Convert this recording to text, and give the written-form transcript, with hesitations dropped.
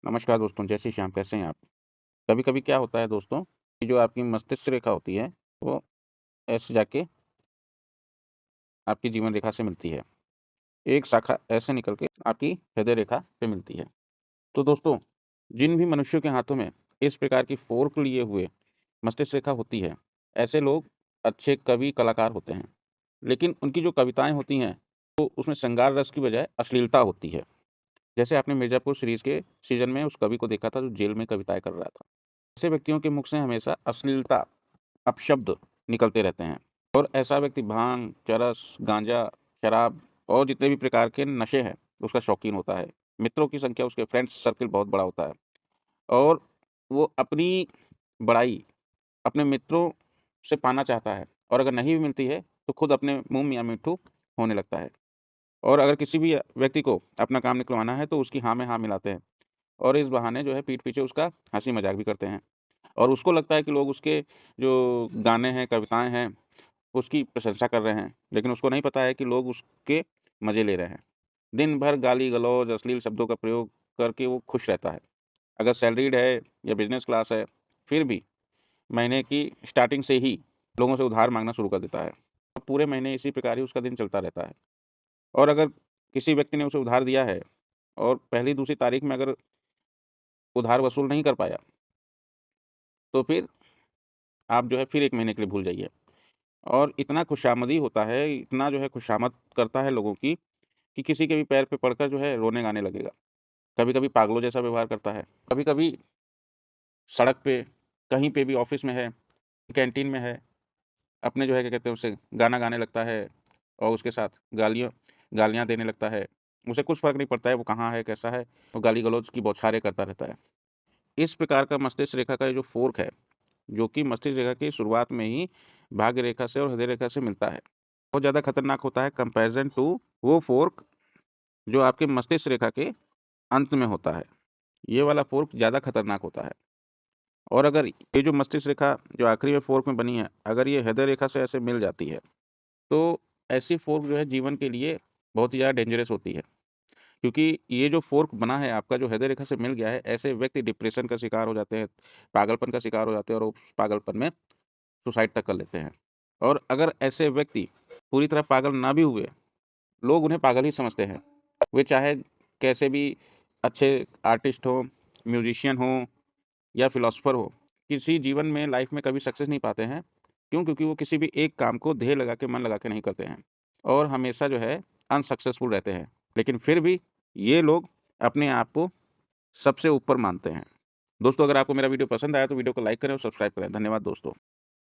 नमस्कार दोस्तों, जय श्री श्याम। कैसे हैं आप? कभी-कभी क्या होता है दोस्तों, कि जो आपकी मस्तिष्क रेखा होती है, वो ऐसे जाके आपकी जीवन रेखा से मिलती है। एक शाखा ऐसे निकल के आपकी हृदय रेखा पे मिलती है। तो दोस्तों, जिन भी मनुष्यों के हाथों में इस प्रकार की फ़ोर्क लिए हुए मस्तिष्क रेखा होती है, ऐसे लोग अच्छे कवि, कलाकार होते हैं। लेकिन उनकी जो कविताएँ होती हैं, तो उसमें श्रृंगार रस की बजाय अश्लीलता होती है। जैसे आपने मिर्ज़ापुर सीरीज़ के सीज़न में उस कवि को देखा था, जो जेल में कविताएँ कर रहा था। ऐसे व्यक्तियों के मुख से हमेशा अश्लीलता, अपशब्द निकलते रहते हैं और ऐसा व्यक्ति भांग, चरस, गांजा, शराब और जितने भी प्रकार के नशे हैं, उसका शौकीन होता है। मित्रों की संख्या, उसके फ्रेंड्स सर्किल बहुत बड़ा होता है और वो अपनी बड़ाई अपने मित्रों से पाना चाहता है और अगर नहीं भी मिलती है, तो खुद अपने मुँह मियाँ मिट्ठू होने लगता है और अगर किसी भी व्यक्ति को अपना काम निकलवाना है, तो उसकी हाँ में हाँ मिलाते हैं और इस बहाने जो है पीठ पीछे उसका हँसी-मज़ाक भी करते हैं। और उसको लगता है कि लोग उसके जो गाने हैं, कविताएँ हैं, उसकी प्रशंसा कर रहे हैं, लेकिन उसको नहीं पता है कि लोग उसके मज़े ले रहे हैं। दिन भर गाली-गलौज, अश्लील शब्दों का प्रयोग करके वो खुश रहता है। अगर सैलरीड है या बिज़नेस क्लास है, फिर भी महीने की स्टार्टिंग से ही लोगों से उधार माँगना शुरू कर देता है। पूरे महीने इसी प्रकार ही उसका दिन चलता रहता है और अगर किसी व्यक्ति ने उसे उधार दिया है और पहली, दूसरी तारीख में अगर उधार वसूल नहीं कर पाया, तो फिर आप जो है फिर 1 महीने के लिए भूल जाइए। और इतना खुशामदी होता है, इतना जो है खुशामद करता है लोगों की, कि किसी के भी पैर पे पड़कर जो है रोने-गाने लगेगा। कभी-कभी पागलों जैसा व्यवहार करता है। कभी-कभी सड़क पे, कहीं पे भी ऑफ़िस में है, कैंटीन में है, अपने जो है क्या कहते हैं उसे गाना गाने लगता है और उसके साथ गालियाँ देने लगता है। उसे कुछ फ़र्क नहीं पड़ता है वो कहाँ है, कैसा है, वो गाली-गलौज की बौछारें करता रहता है। इस प्रकार का मस्तिष्क रेखा का ये जो फ़ोर्क है, जो कि मस्तिष्क रेखा की शुरुआत में ही भाग्य रेखा से और हृदय रेखा से मिलता है। बहुत ज़्यादा खतरनाक होता है कंपैरिज़न टू वो फ़ोर्क जो आपके मस्तिष्क रेखा के अंत में होता है। ये वाला फ़ोर्क ज़्यादा खतरनाक होता है और अगर ये जो मस्तिष्क रेखा जो आखिरी में फ़ोर्क में बनी है, अगर ये हृदय रेखा से ऐसे मिल जाती है, तो ऐसी फ़ोर्क जो है जीवन के लिए बहुत ही ज़्यादा डेंजरस होती है। क्योंकि ये जो फ़ोर्क बना है आपका जो हृदय रेखा से मिल गया है, ऐसे व्यक्ति डिप्रेशन का शिकार हो जाते हैं, पागलपन का शिकार हो जाते हैं और उस पागलपन में सुसाइड तक कर लेते हैं। और अगर ऐसे व्यक्ति पूरी तरह पागल ना भी हुए, लोग उन्हें पागल ही समझते हैं। वे चाहे कैसे भी अच्छे आर्टिस्ट हों, म्यूज़िशियन हों या फिलॉसफर हो, किसी जीवन में लाइफ़ में कभी सक्सेस नहीं पाते हैं। क्यों? क्योंकि वो किसी भी एक काम को ध्येय लगा के, मन लगा के नहीं करते हैं और हमेशा जो है अनसक्सेसफुल रहते हैं। लेकिन फिर भी ये लोग अपने आप को सबसे ऊपर मानते हैं। दोस्तों, अगर आपको मेरा वीडियो पसंद आया तो वीडियो को लाइक करें और सब्सक्राइब करें। धन्यवाद दोस्तों।